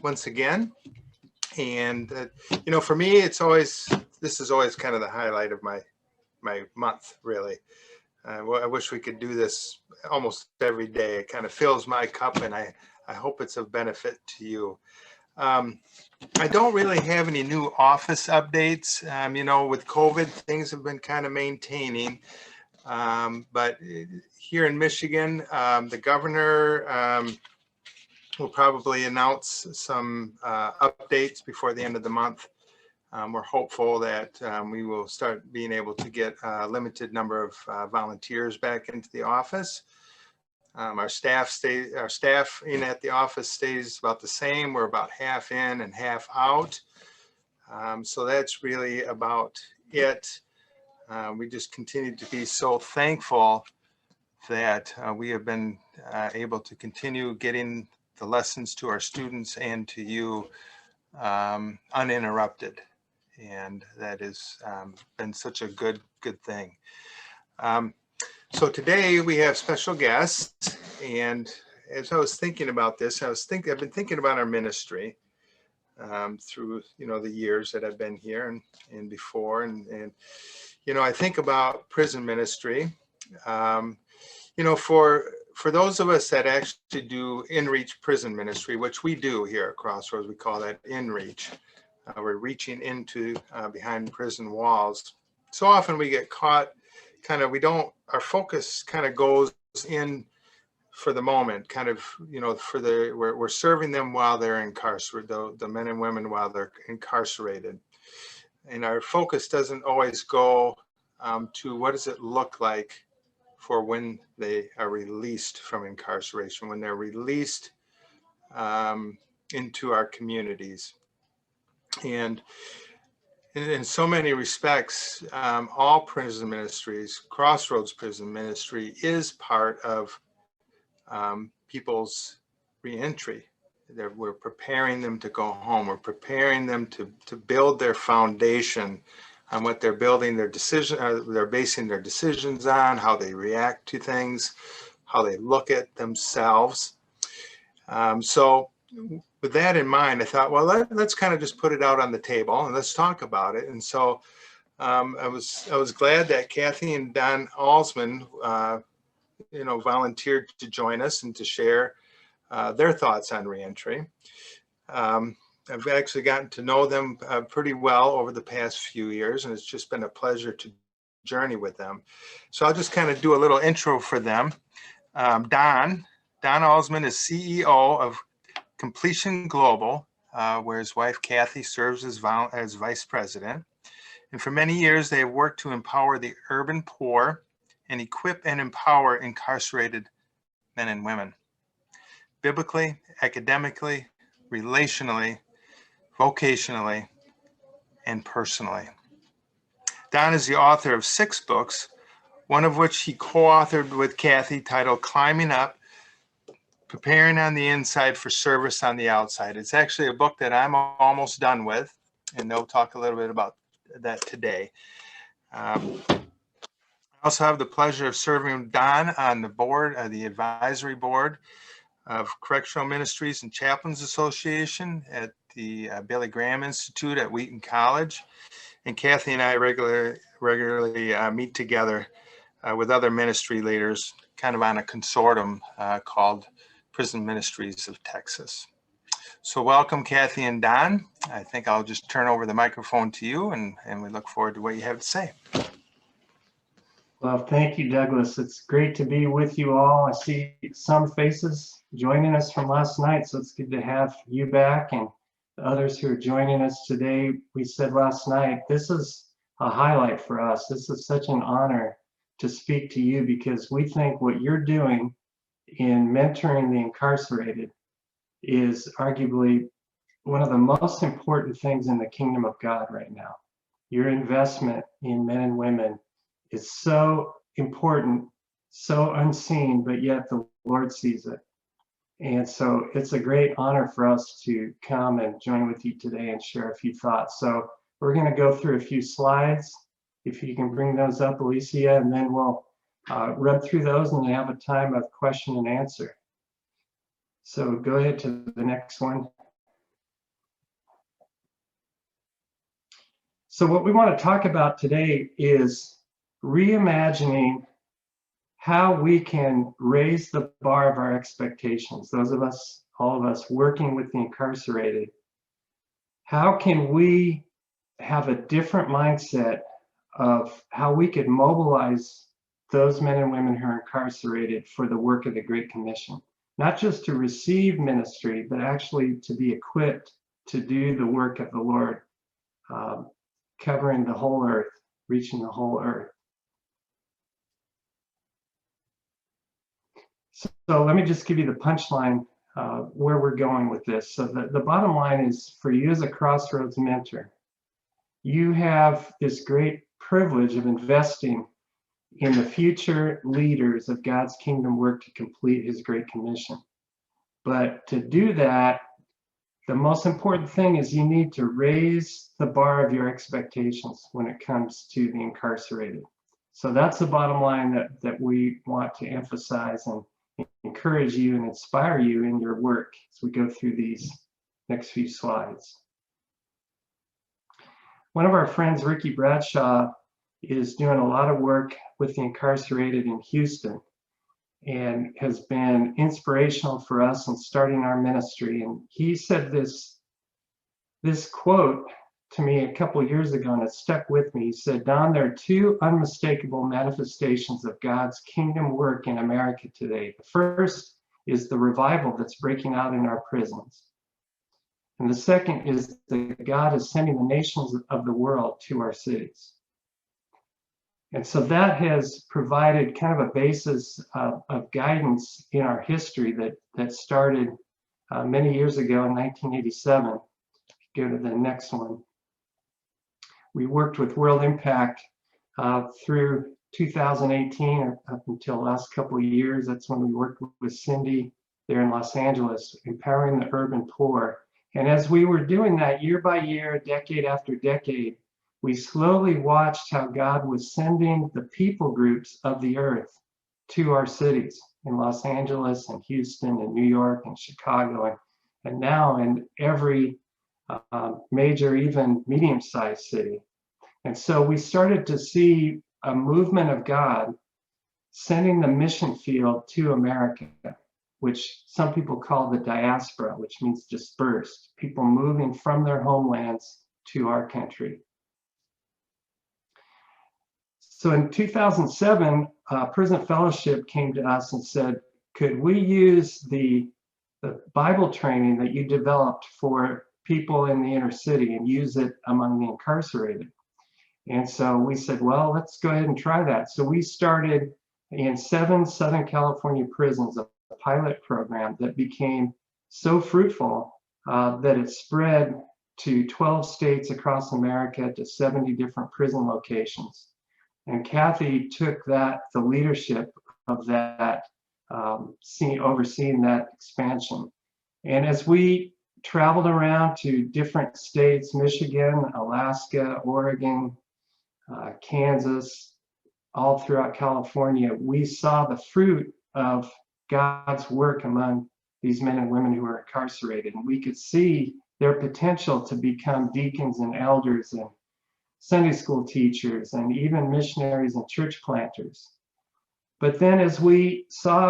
once again. And, you know, for me, this is always kind of the highlight of my month, really. I wish we could do this almost every day. It kind of fills my cup, and I hope it's of benefit to you. I don't really have any new office updates. You know, with COVID, things have been kind of maintaining. But here in Michigan, the governor will probably announce some updates before the end of the month. We're hopeful that we will start being able to get a limited number of volunteers back into the office. Our staff in at the office stays about the same. We're about half in and half out. So that's really about it. We just continue to be so thankful that we have been able to continue getting the lessons to our students and to you uninterrupted. And that has been such a good thing. So today we have special guests, and as I was thinking about this, I've been thinking about our ministry through, you know, the years that I've been here and before, and you know, I think about prison ministry. You know, for those of us that actually do in-reach prison ministry, which we do here at Crossroads, we call that in-reach. We're reaching into behind prison walls. So often we get caught our focus kind of goes in for the moment, kind of, you know, we're serving them while they're incarcerated, the men and women while they're incarcerated. And our focus doesn't always go to what does it look like for when they are released from incarceration, when they're released into our communities. And in so many respects, all prison ministries, Crossroads Prison Ministry, is part of people's reentry. We're preparing them to go home. We're preparing them to build their foundation on what they're building they're basing their decisions on, how they react to things, how they look at themselves. So with that in mind, I thought, well, let's kind of just put it out on the table and let's talk about it. And so I was glad that Cathy and Don Allsman, you know, volunteered to join us and to share their thoughts on reentry. I've actually gotten to know them pretty well over the past few years, and it's just been a pleasure to journey with them. So I'll just kind of do a little intro for them. Don Allsman is CEO of Completion Global, where his wife Cathy serves as vice president. And for many years, they have worked to empower the urban poor and equip and empower incarcerated men and women, biblically, academically, relationally, vocationally, and personally. Don is the author of 6 books, one of which he co-authored with Cathy, titled Climbing Up, Preparing on the Inside for Service on the Outside. It's actually a book that I'm almost done with, and they'll talk a little bit about that today. I also have the pleasure of serving Don on the board, the advisory board of Correctional Ministries and Chaplains Association at the Billy Graham Institute at Wheaton College. And Cathy and I regularly meet together with other ministry leaders, kind of on a consortium called Prison Ministries of Texas. So welcome, Cathy and Don. I think I'll just turn over the microphone to you, and we look forward to what you have to say. Well, thank you, Douglas. It's great to be with you all. I see some faces joining us from last night, so it's good to have you back and the others who are joining us today. We said last night, this is a highlight for us. This is such an honor to speak to you because we think what you're doing in mentoring the incarcerated is arguably one of the most important things in the kingdom of God right now. Your investment in men and women is so important, so unseen, but yet the Lord sees it. And so it's a great honor for us to come and join with you today and share a few thoughts. So we're going to go through a few slides. If you can bring those up, Alicia, and then we'll run through those and have a time of question and answer. So go ahead to the next one. So what we want to talk about today is reimagining how we can raise the bar of our expectations. Those of us, all of us working with the incarcerated, how can we have a different mindset of how we could mobilize those men and women who are incarcerated for the work of the Great Commission, not just to receive ministry, but actually to be equipped to do the work of the Lord, covering the whole earth, reaching the whole earth. So let me just give you the punchline where we're going with this. So the bottom line is, for you as a Crossroads mentor, you have this great privilege of investing in the future leaders of God's kingdom work to complete his Great Commission. But to do that, the most important thing is you need to raise the bar of your expectations when it comes to the incarcerated. So that's the bottom line that we want to emphasize and encourage you and inspire you in your work as we go through these next few slides. One of our friends, Ricky Bradshaw, is doing a lot of work with the incarcerated in Houston and has been inspirational for us in starting our ministry. And he said this quote to me a couple of years ago, and it stuck with me. He said, "Don, there are two unmistakable manifestations of God's kingdom work in America today. The first is the revival that's breaking out in our prisons. And the second is that God is sending the nations of the world to our cities." And so that has provided kind of a basis of guidance in our history that started many years ago in 1987. Go to the next one. We worked with World Impact through 2018 up until the last couple of years. That's when we worked with Cindy there in Los Angeles, empowering the urban poor. And as we were doing that year by year, decade after decade, we slowly watched how God was sending the people groups of the earth to our cities in Los Angeles and Houston and New York and Chicago and now in every major, even medium-sized city. And so we started to see a movement of God sending the mission field to America, which some people call the diaspora, which means dispersed, people moving from their homelands to our country. So in 2007, Prison Fellowship came to us and said, could we use the Bible training that you developed for people in the inner city and use it among the incarcerated? And so we said, well, let's go ahead and try that. So we started in 7 Southern California prisons a pilot program that became so fruitful that it spread to 12 states across America, to 70 different prison locations. And Cathy took the leadership of that, overseeing that expansion. And as we traveled around to different states, Michigan, Alaska, Oregon, Kansas, all throughout California, we saw the fruit of God's work among these men and women who were incarcerated. And we could see their potential to become deacons and elders and Sunday school teachers and even missionaries and church planters. But then as we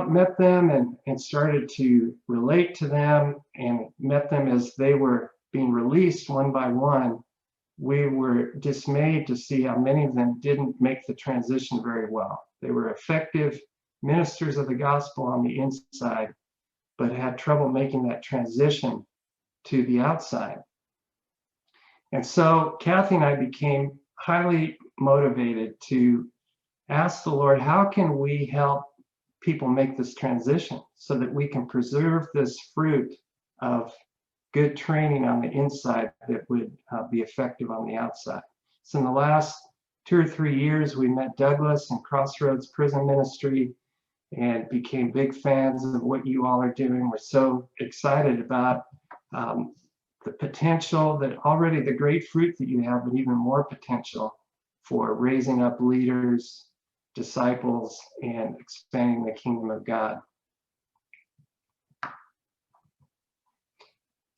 met them and started to relate to them and met them as they were being released one by one, we were dismayed to see how many of them didn't make the transition very well. They were effective ministers of the gospel on the inside, but had trouble making that transition to the outside. And so Cathy and I became highly motivated to ask the Lord, how can we help people make this transition so that we can preserve this fruit of good training on the inside that would be effective on the outside? So in the last 2 or 3 years, we met Douglas and Crossroads Prison Ministry and became big fans of what you all are doing. We're so excited about the potential, that already the great fruit that you have, but even more potential for raising up leaders, disciples, and expanding the kingdom of God.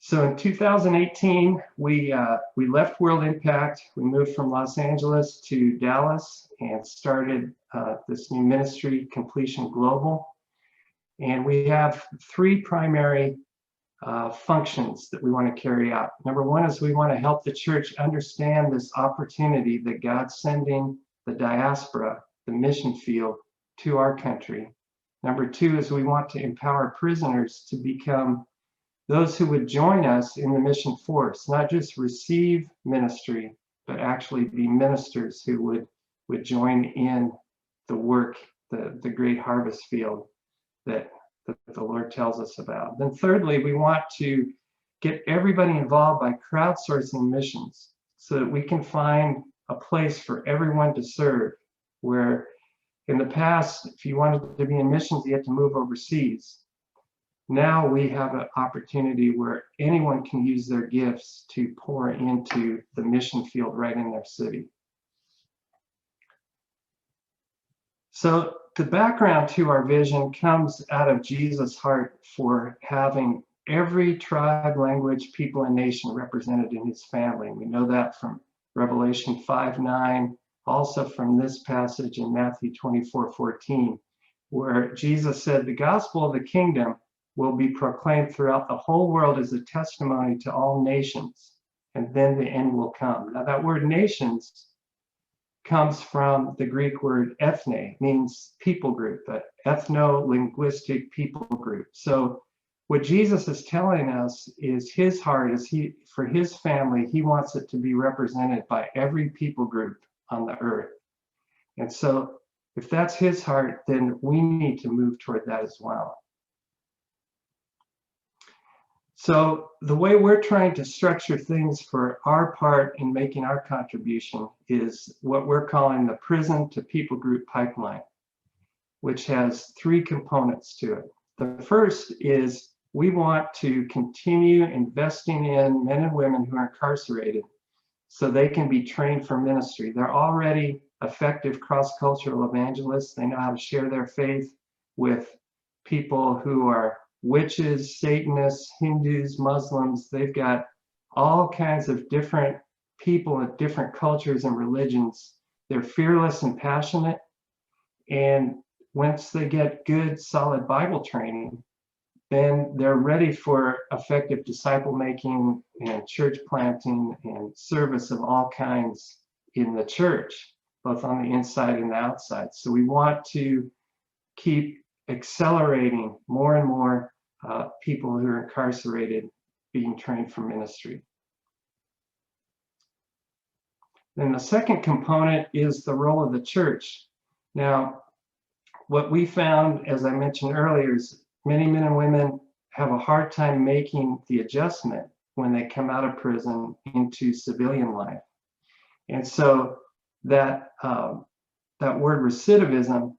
So in 2018, we left World Impact. We moved from Los Angeles to Dallas and started this new ministry, Completion Global. And we have three primary functions that we want to carry out. Number one is we want to help the church understand this opportunity that God's sending the diaspora, the mission field, to our country. Number two is we want to empower prisoners to become those who would join us in the mission force, not just receive ministry, but actually be ministers who would join in the work, the great harvest field that the Lord tells us about. Then thirdly, we want to get everybody involved by crowdsourcing missions so that we can find a place for everyone to serve, where in the past, if you wanted to be in missions, you had to move overseas. Now we have an opportunity where anyone can use their gifts to pour into the mission field right in their city. So the background to our vision comes out of Jesus' heart for having every tribe, language, people, and nation represented in his family. We know that from Revelation 5:9, also from this passage in Matthew 24:14, where Jesus said, the gospel of the kingdom will be proclaimed throughout the whole world as a testimony to all nations, and then the end will come. Now that word nations comes from the Greek word ethne, means people group, but ethno-linguistic people group. So what Jesus is telling us is his heart is for his family, he wants it to be represented by every people group on the earth. And so if that's his heart, then we need to move toward that as well. So the way we're trying to structure things for our part in making our contribution is what we're calling the prison to people group pipeline, which has three components to it. The first is we want to continue investing in men and women who are incarcerated so they can be trained for ministry. They're already effective cross-cultural evangelists. They know how to share their faith with people who are witches, Satanists, Hindus, Muslims. They've got all kinds of different people of different cultures and religions. They're fearless and passionate. And once they get good, solid Bible training, then they're ready for effective disciple making and church planting and service of all kinds in the church, both on the inside and the outside. So we want to keep accelerating more and more people who are incarcerated being trained for ministry. Then the second component is the role of the church. Now, what we found, as I mentioned earlier, is many men and women have a hard time making the adjustment when they come out of prison into civilian life. And so that word recidivism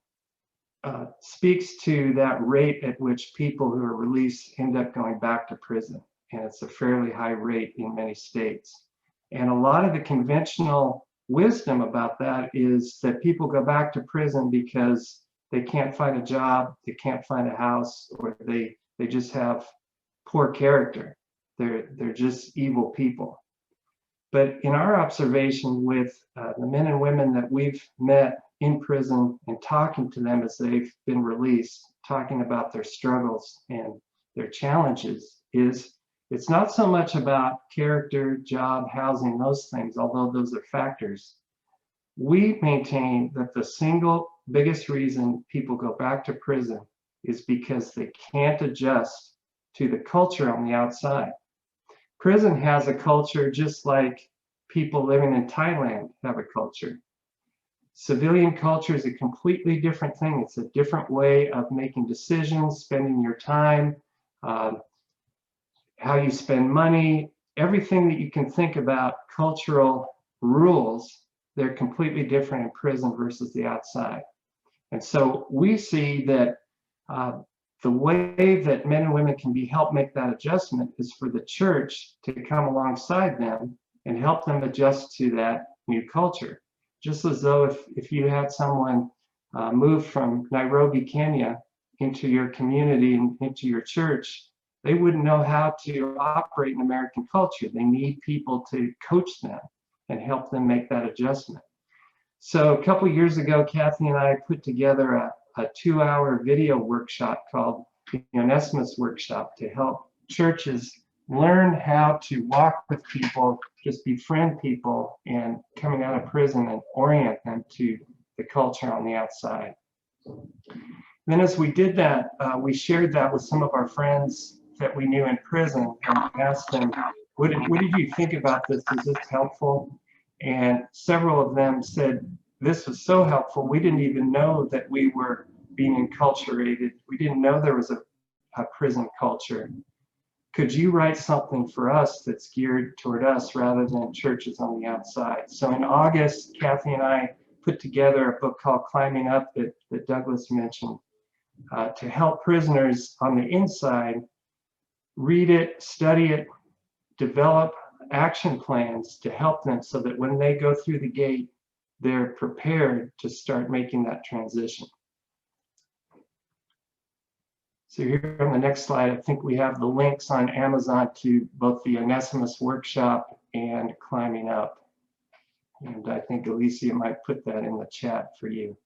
speaks to that rate at which people who are released end up going back to prison. And it's a fairly high rate in many states. And a lot of the conventional wisdom about that is that people go back to prison because they can't find a job, they can't find a house, or they just have poor character. They're just evil people. But in our observation with the men and women that we've met in prison and talking to them as they've been released, talking about their struggles and their challenges, is it's not so much about character, job, housing, those things, although those are factors. We maintain that the single biggest reason people go back to prison is because they can't adjust to the culture on the outside. Prison has a culture just like people living in Thailand have a culture. Civilian culture is a completely different thing. It's a different way of making decisions, spending your time, how you spend money, everything that you can think about cultural rules, they're completely different in prison versus the outside. And so we see that the way that men and women can be helped make that adjustment is for the church to come alongside them and help them adjust to that new culture. Just as though if you had someone move from Nairobi, Kenya into your community and into your church, they wouldn't know how to operate in American culture. They need people to coach them and help them make that adjustment. So a couple years ago, Cathy and I put together a 2-hour video workshop called the Onesimus Workshop to help churches learn how to walk with people, just befriend people, and coming out of prison and orient them to the culture on the outside. Then as we did that, we shared that with some of our friends that we knew in prison and asked them, what did you think about this? Is this helpful? And several of them said, this was so helpful. We didn't even know that we were being enculturated. We didn't know there was a prison culture. Could you write something for us that's geared toward us rather than churches on the outside? So in August, Cathy and I put together a book called Climbing Up that Douglas mentioned to help prisoners on the inside read it, study it, develop action plans to help them so that when they go through the gate, they're prepared to start making that transition. So here on the next slide, I think we have the links on Amazon to both the Onesimus Workshop and Climbing Up. And I think Alicia might put that in the chat for you.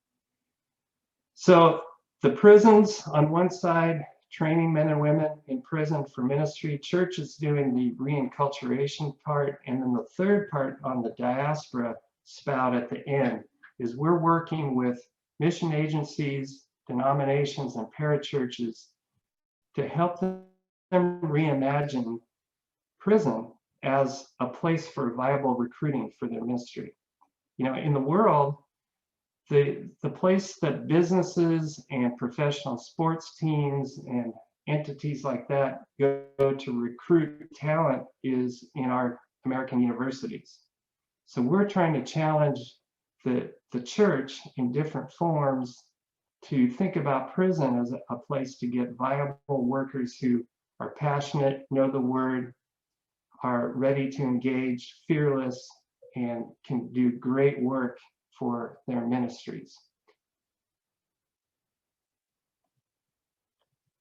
So the prisons on one side, training men and women in prison for ministry. Church is doing the reinculturation part. And then the third part on the diaspora spout at the end is we're working with mission agencies, denominations, and parachurches to help them reimagine prison as a place for viable recruiting for their ministry. You know, in the world, the place that businesses and professional sports teams and entities like that go to recruit talent is in our American universities. So we're trying to challenge the church in different forms to think about prison as a place to get viable workers who are passionate, know the word, are ready to engage, fearless, and can do great work for their ministries.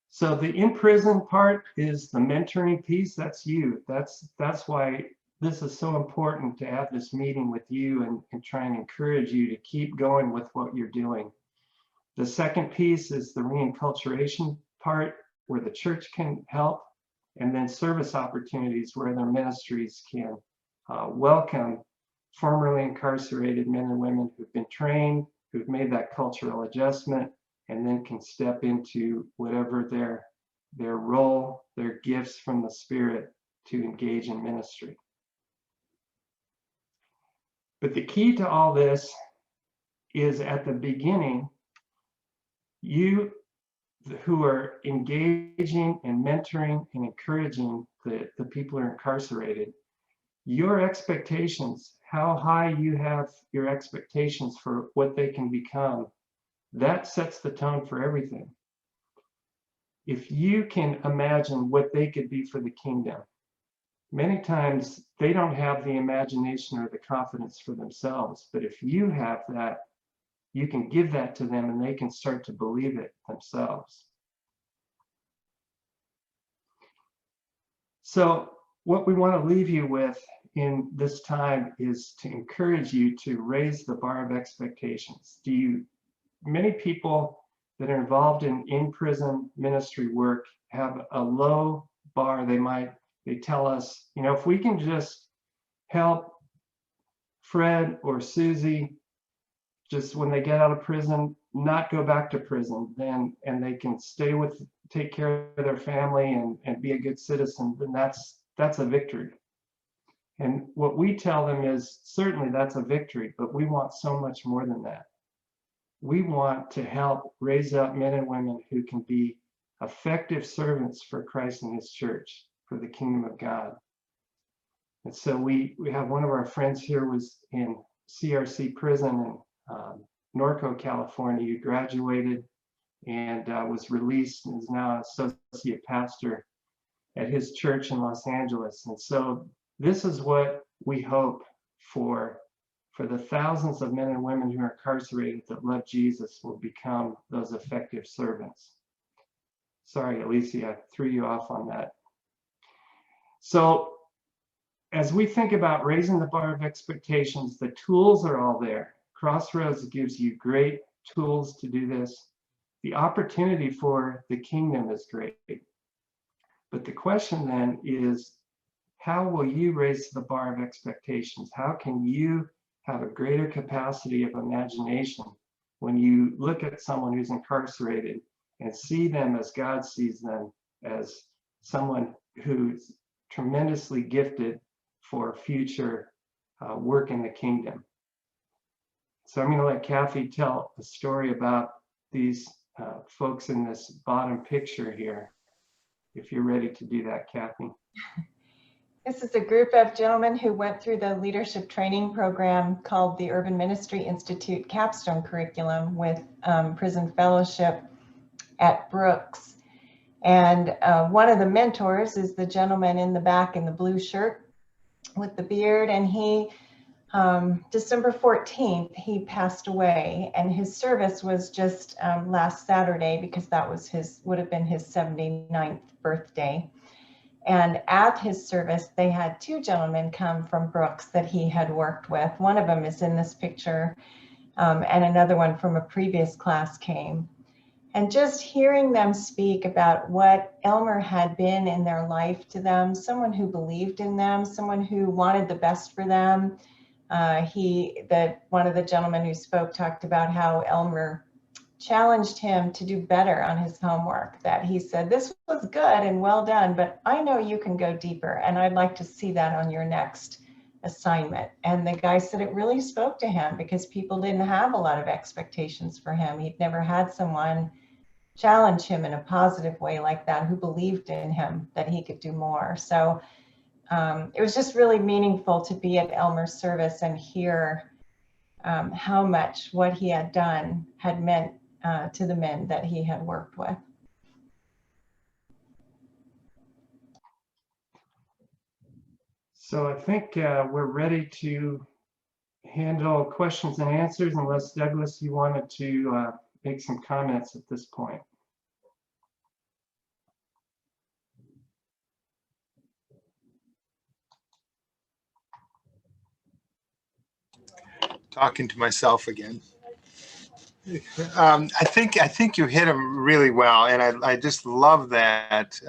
So the in prison part is the mentoring piece. That's you. That's why this is so important to have this meeting with you and try and encourage you to keep going with what you're doing. The second piece is the reinculturation part where the church can help, and then service opportunities where their ministries can welcome formerly incarcerated men and women who've been trained, who've made that cultural adjustment, and then can step into whatever their role, their gifts from the Spirit to engage in ministry. But the key to all this is at the beginning, you who are engaging and mentoring and encouraging the people who are incarcerated, your expectations, how high you have your expectations for what they can become, that sets the tone for everything. If you can imagine what they could be for the kingdom, many times they don't have the imagination or the confidence for themselves, but if you have that, you can give that to them and they can start to believe it themselves. So what we want to leave you with in this time is to encourage you to raise the bar of expectations. Many people that are involved in in-prison ministry work have a low bar. They tell us, you know, if we can just help Fred or Susie just when they get out of prison, not go back to prison, and they can take care of their family and be a good citizen, then that's a victory. And what we tell them is certainly that's a victory, but we want so much more than that. We want to help raise up men and women who can be effective servants for Christ and his church, for the kingdom of God. And so we have one of our friends here was in CRC prison in Norco, California. He graduated and was released and is now an associate pastor at his church in Los Angeles. And so this is what we hope for the thousands of men and women who are incarcerated that love Jesus will become those effective servants. Sorry, Alicia, I threw you off on that. So as we think about raising the bar of expectations, the tools are all there. Crossroads gives you great tools to do this. The opportunity for the kingdom is great. But the question then is, how will you raise the bar of expectations? How can you have a greater capacity of imagination when you look at someone who's incarcerated and see them as God sees them, as someone who's tremendously gifted for future work in the kingdom? So I'm going to let Cathy tell a story about these folks in this bottom picture here, if you're ready to do that, Cathy. This is a group of gentlemen who went through the leadership training program called the Urban Ministry Institute Capstone Curriculum with Prison Fellowship at Brooks. And one of the mentors is the gentleman in the back in the blue shirt with the beard. And he, December 14th, he passed away. And his service was just last Saturday, because that was would have been his 79th birthday. And at his service, they had two gentlemen come from Brooks that he had worked with. One of them is in this picture, and another one from a previous class came. And just hearing them speak about what Elmer had been in their life to them, someone who believed in them, someone who wanted the best for them. One of the gentlemen who spoke talked about how Elmer challenged him to do better on his homework, that he said, this was good and well done, but I know you can go deeper, and I'd like to see that on your next assignment. And the guy said it really spoke to him, because people didn't have a lot of expectations for him. He'd never had someone challenge him in a positive way like that, who believed in him, that he could do more. So it was just really meaningful to be at Elmer's service and hear how much what he had done had meant to the men that he had worked with. So I think we're ready to handle questions and answers, unless Douglas, you wanted to make some comments at this point. Talking to myself again. I think you hit them really well, and I just love that,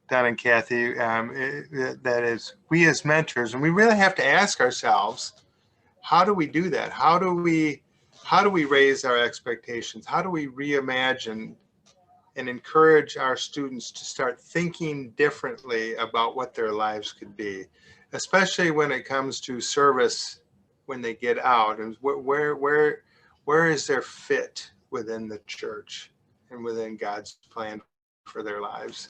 Don and Cathy. That is, we as mentors, and we really have to ask ourselves, how do we do that? How do we raise our expectations? How do we reimagine and encourage our students to start thinking differently about what their lives could be, especially when it comes to service when they get out, and where is their fit within the church and within God's plan for their lives?